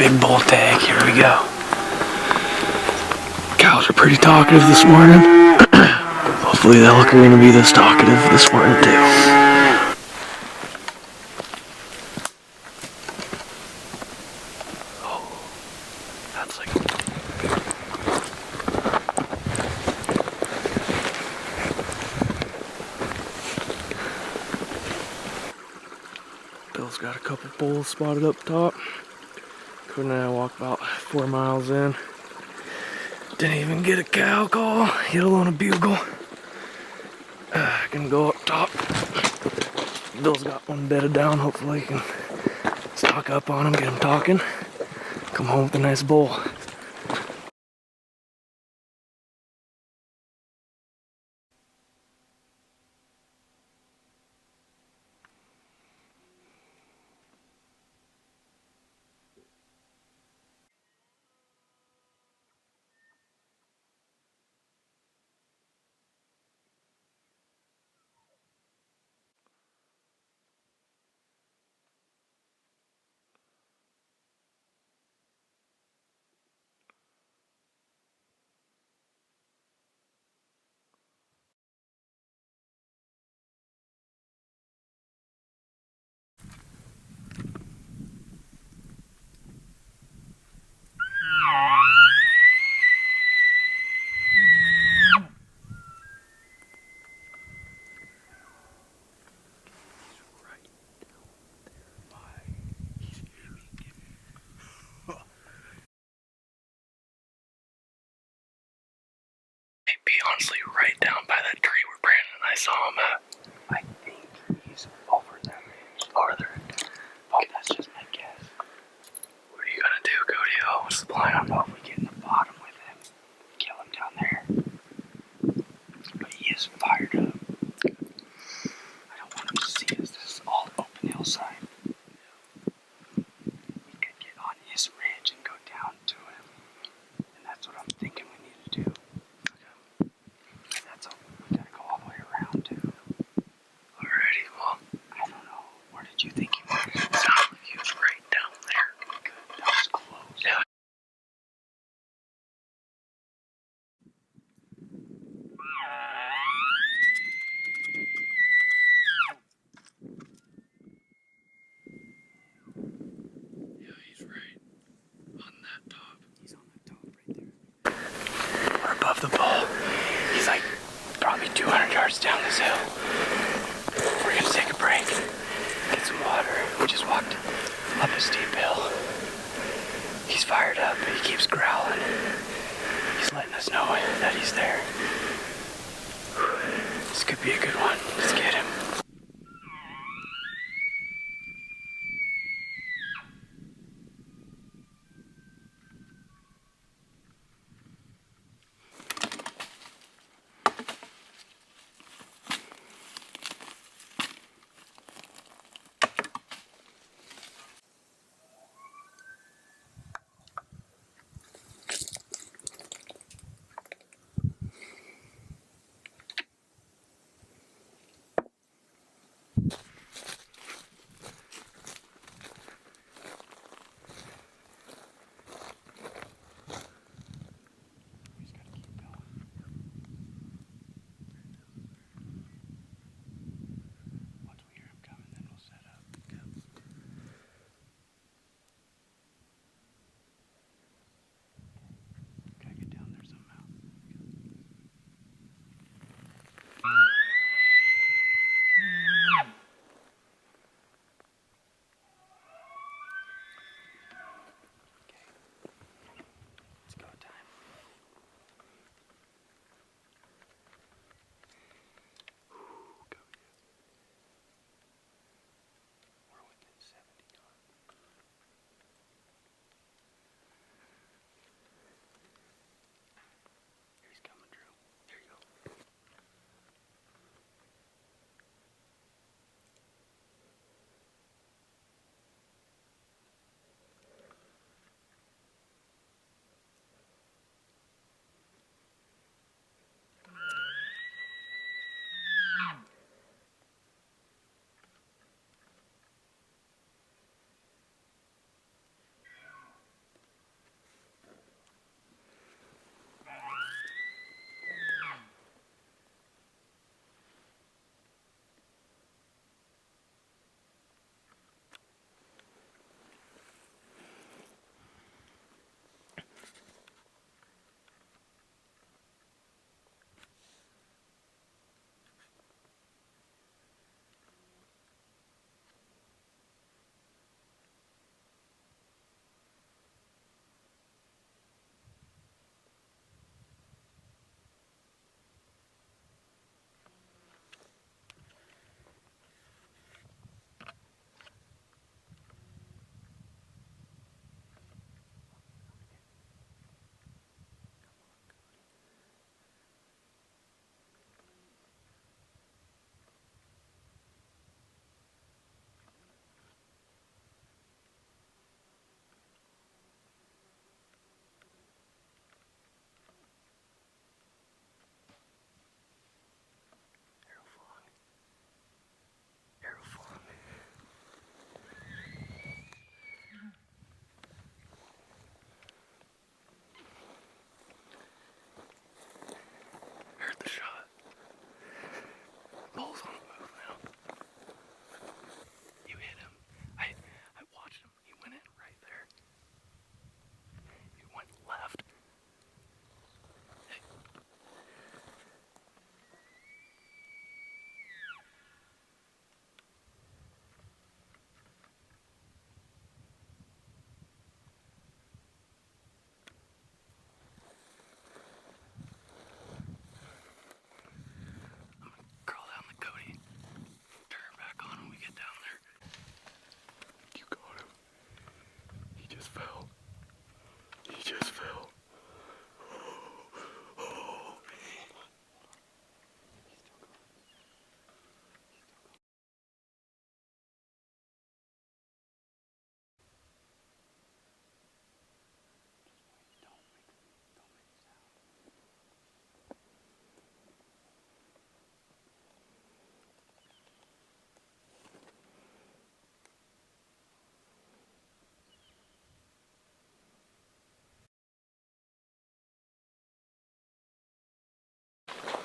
big bull tag. Here we go. Cows are pretty talkative this morning. Hopefully the elk are going to be this talkative this morning too. Oh, that's like... Bill's got a couple bulls spotted up top. Quinn and I walked about 4 miles in. Didn't even get a cow call, let alone a bugle. Gonna go up top. Bill's got one bedded down. Hopefully he can stock up on him, get him talking. Come home with a nice bull. Be honestly right down by that tree where Brandon and I saw him at. I think he's over that ridge. Over there. But that's just my guess. What are you gonna do, Cody? Oh, what's the plan? I don't know if we get in the bottom with him, kill him down there. But he is fired up. I don't want him to see us. This is all open hillside. We could get on his ridge and go down to him. And that's what I'm thinking we need to do. That's all. We gotta go all the way around too. Alrighty, well, I don't know. Where did you think he was? it sounded like he was right down there. Good. That was close. Yeah. Yeah, he's right on that top. He's on the top right there. We're above the bull. He's like probably 200 yards down this hill. We're gonna take a break, get some water. We just walked up a steep hill. He's fired up, but he keeps growling. He's letting us know that he's there. This could be a good one. Let's get him.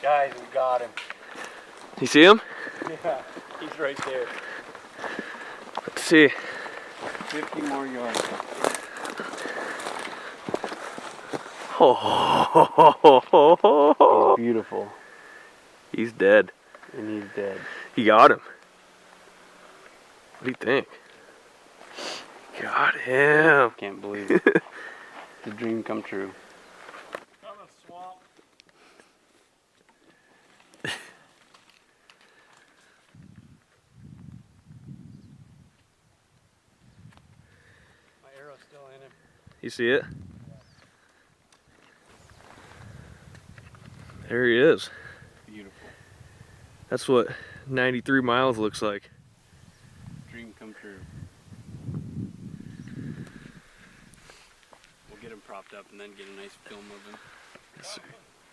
Guys, we got him. You see him? Yeah, he's right there. Let's see. 50 more yards. Oh, He's beautiful. he's dead. And he's dead. He got him. What do you think? Got him. Can't believe it. It's a dream come true. My arrow's still in him. You see it? There he is. Beautiful. That's what 93 miles looks like. Dream come true. We'll get him propped up and then get a nice film of him. Yes, sir.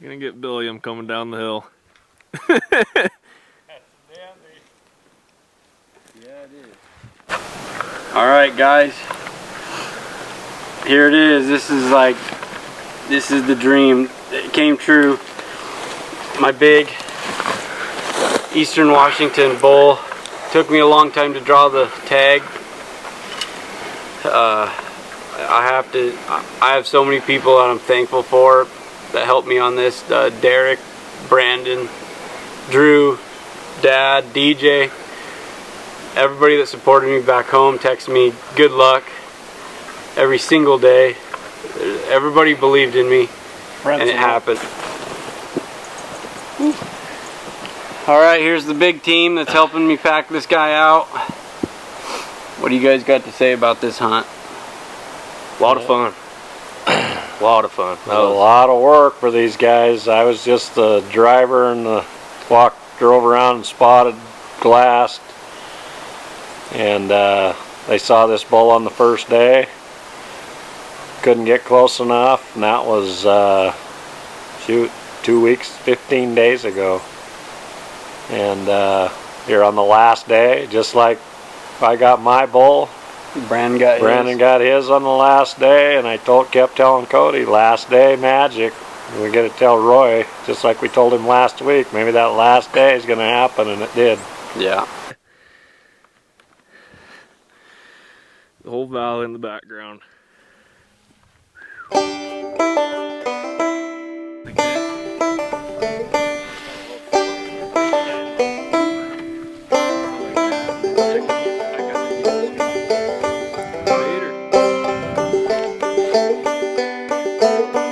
Gonna get Billy. I'm coming down the hill. Yeah, it is. Alright guys, here it is. This is the dream. It came true. My big Eastern Washington Bull. Took me a long time to draw the tag. I have so many people that I'm thankful for that helped me on this. Derek, Brandon, Drew, Dad, DJ. Everybody that supported me back home texted me good luck every single day. Everybody believed in me, and it happened. Alright, here's the big team that's helping me pack this guy out. What do you guys got to say about this hunt? A lot of fun. A lot of fun. That was a lot of work for these guys. I was just the driver and drove around and spotted, glassed. And they saw this bull on the first day. Couldn't get close enough, and that was, shoot, 2 weeks, 15 days ago. And here on the last day, just like I got my bull, Brandon got his on the last day, and I kept telling Cody, last day magic. We got to tell Roy, just like we told him last week, maybe that last day is going to happen, and it did. Yeah. The whole valley in the background.